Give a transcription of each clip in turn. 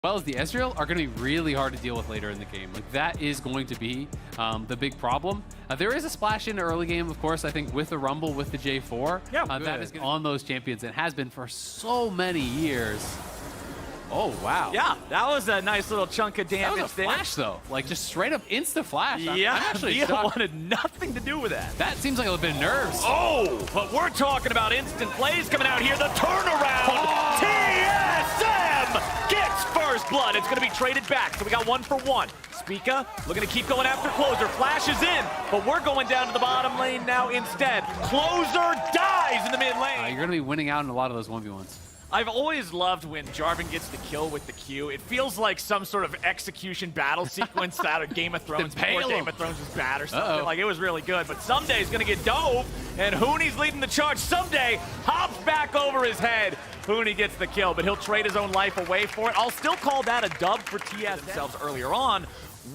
well as the Ezreal are going to be really hard to deal with later in the game. Like, that is going to be the big problem. There is a splash in the early game, of course, I think with the Rumble, with the J4. Yeah, that is on those champions and has been for so many years. Oh, wow. Yeah, that was a nice little chunk of damage. That was a flash, though. Like, just straight up insta-flash. Yeah, I'm actually Mia shocked. wanted nothing to do with that. That seems like a little bit of nerves. Oh, but we're talking about instant plays coming out here. The turnaround. TSM gets first blood. It's going to be traded back, so we got 1-for-1. Spica looking to keep going after Closer. Flashes in, but we're going down to the bottom lane now instead. Closer dies in the mid lane. You're going to be winning out in a lot of those 1v1s. I've always loved when Jarvan gets the kill with the Q. It feels like some sort of execution battle sequence out of Game of Thrones before Game of Thrones was bad or something. Like, it was really good. But Someday's going to get dove, and Hooney's leading the charge. Someday hops back over his head. Hooney gets the kill, but he'll trade his own life away for it. I'll still call that a dub for TSM themselves earlier on.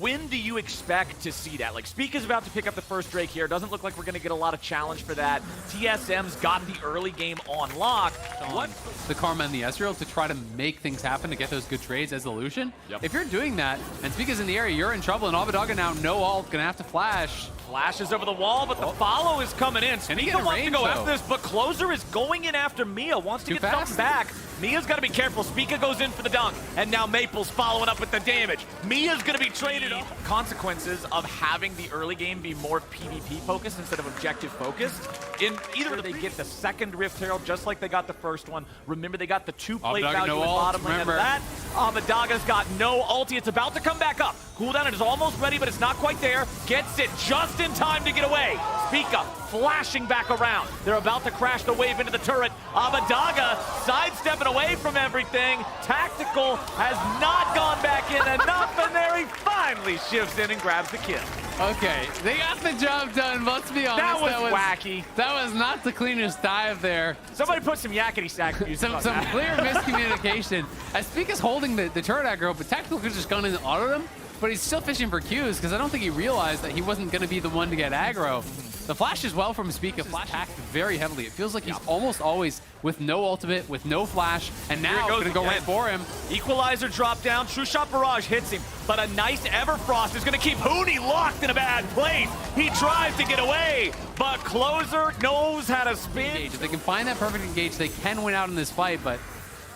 When do you expect to see that? Like, Spica's about to pick up the first Drake here. Doesn't look like we're going to get a lot of challenge for that. TSM's got the early game on lock. What? The Karma and the Ezreal to try to make things happen to get those good trades as the Lucian. If you're doing that, and Spica's in the area, you're in trouble, and Abadaga now, no ult, going to have to flash. Flashes over the wall, but the follow is coming in. Spica wants to go after this, but Closer is going in after Mia. Wants to get something back. Mia's got to be careful. Spica goes in for the dunk, and now Maple's following up with the damage. Mia's going to be traded up. Consequences of having the early game be more PvP focused instead of objective focused. In either they get the second Rift Herald just like they got the first one. Remember, they got the 2-plate value in the bottom lane of that. Abadaga's got no ulti. It's about to come back up. Cooldown is almost ready, but it's not quite there. Gets it just in time to get away. Spica flashing back around. They're about to crash the wave into the turret. Abadaga sidestepping away from everything. Tactical has not gone back in enough, and there he finally shifts in and grabs the kill. Okay, they got the job done, let's be honest. That was wacky. That was not the cleanest dive there. Somebody put some yakety sack music on some that. clear miscommunication. As Spica's holding the turret aggro, but Tactical could just gone in and autoed him, but he's still fishing for Qs because I don't think he realized that he wasn't going to be the one to get aggro. The flash is well from Spica, flash hacked very heavily. It feels like he's almost always with no ultimate, with no flash, and now going to go right for him. Equalizer drop down, True Shot Barrage hits him, but a nice Everfrost is going to keep Hooney locked in a bad place. He tries to get away, but Closer knows how to spin. If they can find that perfect engage, they can win out in this fight, but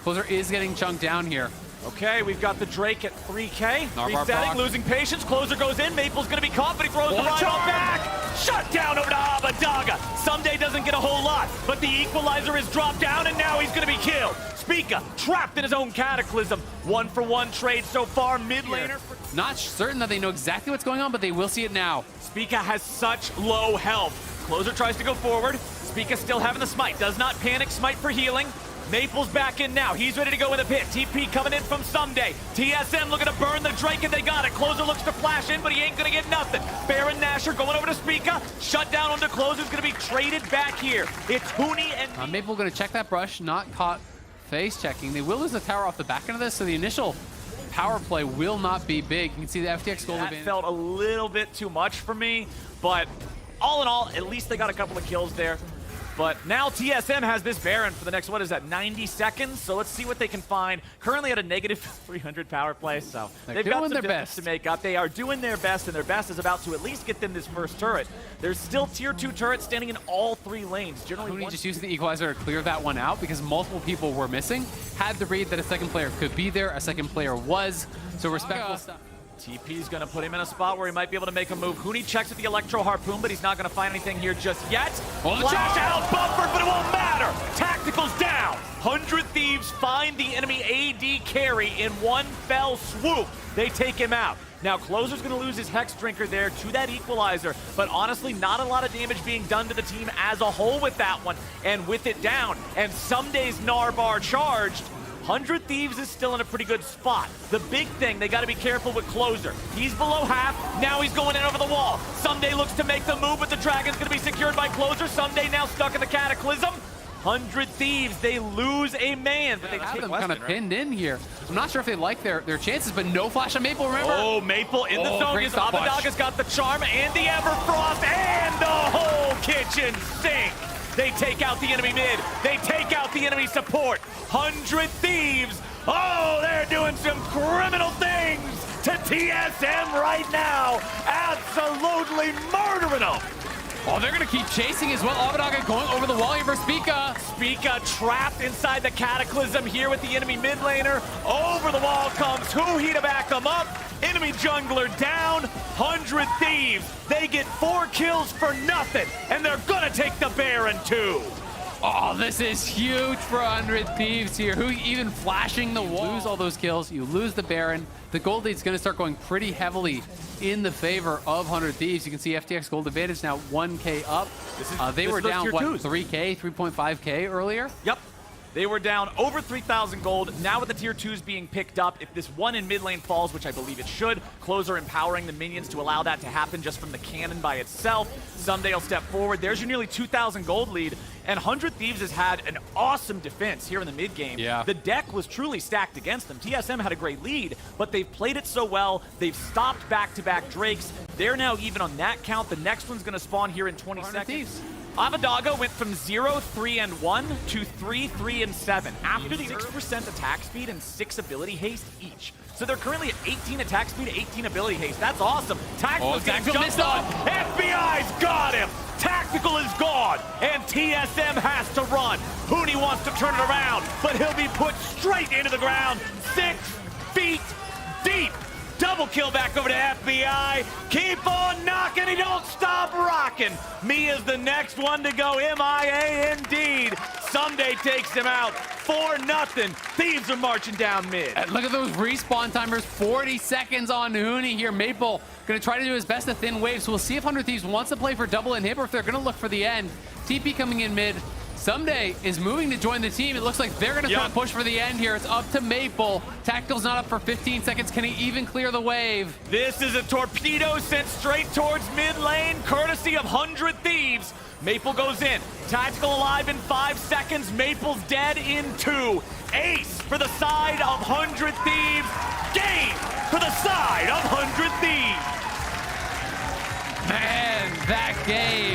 Closer is getting chunked down here. Okay, we've got the Drake at 3K. Narvar Resetting, proc. losing patience. Closer goes in. Maple's going to be caught, but he throws the Rhino back. Shut down over to Abadaga. Someday doesn't get a whole lot, but the Equalizer is dropped down, and now he's going to be killed. Spica trapped in his own Cataclysm. 1-for-1 trade so far. Mid laner. Not certain that they know exactly what's going on, but they will see it now. Spica has such low health. Closer tries to go forward. Spica still having the smite. Does not panic. Smite for healing. Maple's back in now. He's ready to go in the pit. TP coming in from Someday. TSM looking to burn the Drake, and they got it. Closer looks to flash in, but he ain't going to get nothing. Baron Nashor going over to Spica. Shut down onto Closer's going to be traded back here. It's Hooney and... Maple going to check that brush, not caught face checking. They will lose the tower off the back end of this, so the initial power play will not be big. You can see the FTX goal advantage. That felt a little bit too much for me, but all in all, at least they got a couple of kills there. But now TSM has this Baron for the next, what is that, 90 seconds? So let's see what they can find. Currently at a negative 300 power play, so they've got some business to make up. They are doing their best, and their best is about to at least get them this first turret. There's still tier 2 turrets standing in all 3 lanes. Generally, Hooney just using the Equalizer to clear that one out because multiple people were missing. Had the read that a second player could be there, a second player was, so respectful stuff. TP's going to put him in a spot where he might be able to make a move. Hooney checks with the Electro Harpoon, but he's not going to find anything here just yet. Flash out buffered, but it won't matter. Tactical's down. 100 Thieves find the enemy AD carry in one fell swoop. They take him out. Now, Closer's going to lose his Hex Drinker there to that Equalizer, but honestly, not a lot of damage being done to the team as a whole with that one. And with it down, and Someday's Narbar charged, 100 Thieves is still in a pretty good spot. The big thing, they got to be careful with Closer. He's below half. Now he's going in over the wall. Someday looks to make the move, but the Dragon's going to be secured by Closer. Someday now stuck in the Cataclysm. 100 Thieves, they lose a man, but they have them kind of pinned in here. I'm not sure if they like their chances, but no flash on Maple, remember? Oh, Maple in the zone. Abadaga's got the charm and the Everfrost and the whole kitchen sink. They take out the enemy mid. They take out the enemy support. 100 Thieves Oh, they're doing some criminal things to TSM right now. Absolutely murdering them. Oh, they're going to keep chasing as well. Abadaga going over the wall here for Spica. Spica trapped inside the Cataclysm here with the enemy mid laner. Over the wall comes Huhi to back them up. Enemy jungler down. 100 Thieves. They get 4 kills for nothing, and they're going to take the Baron too. Oh, this is huge for 100 Thieves here. Who even flashing the wall. Lose all those kills, you lose the Baron. The gold lead's going to start going pretty heavily in the favor of 100 Thieves. You can see FTX gold advantage now 1K up. They were down, what, 3K, 3.5K earlier? Yep. They were down over 3,000 gold. Now with the tier 2s being picked up, if this one in mid lane falls, which I believe it should, Closer empowering the minions to allow that to happen just from the cannon by itself. Someday will step forward. There's your nearly 2,000 gold lead. And 100 Thieves has had an awesome defense here in the mid game. Yeah. The deck was truly stacked against them. TSM had a great lead, but they've played it so well. They've stopped back-to-back Drakes. They're now even on that count. The next one's going to spawn here in 20 seconds. Thieves. Abadaga went from 0, 3, and 1 to 3, 3, and 7 after the 6% attack speed and 6 ability haste each. So they're currently at 18 attack speed, 18 ability haste. That's awesome. Tactical's getting jumped on. FBI's got him. Tactical is gone, and TSM has to run. Hooney wants to turn it around, but he'll be put straight into the ground. 6 feet deep. Double kill back over to FBI. Keep on knocking, he don't stop rocking. Mia's the next one to go, MIA indeed. Someday takes him out, 4-0. Thieves are marching down mid. And look at those respawn timers, 40 seconds on Hooney here. Maple gonna try to do his best to thin waves, so we'll see if 100 Thieves wants to play for double inhib or if they're gonna look for the end. TP coming in mid. Someday is moving to join the team. It looks like they're going to try to push for the end here. It's up to Maple. Tactical's not up for 15 seconds. Can he even clear the wave? This is a torpedo sent straight towards mid lane, courtesy of 100 Thieves. Maple goes in. Tactical alive in 5 seconds. Maple's dead in 2. Ace for the side of 100 Thieves. Game for the side of 100 Thieves. Man, that game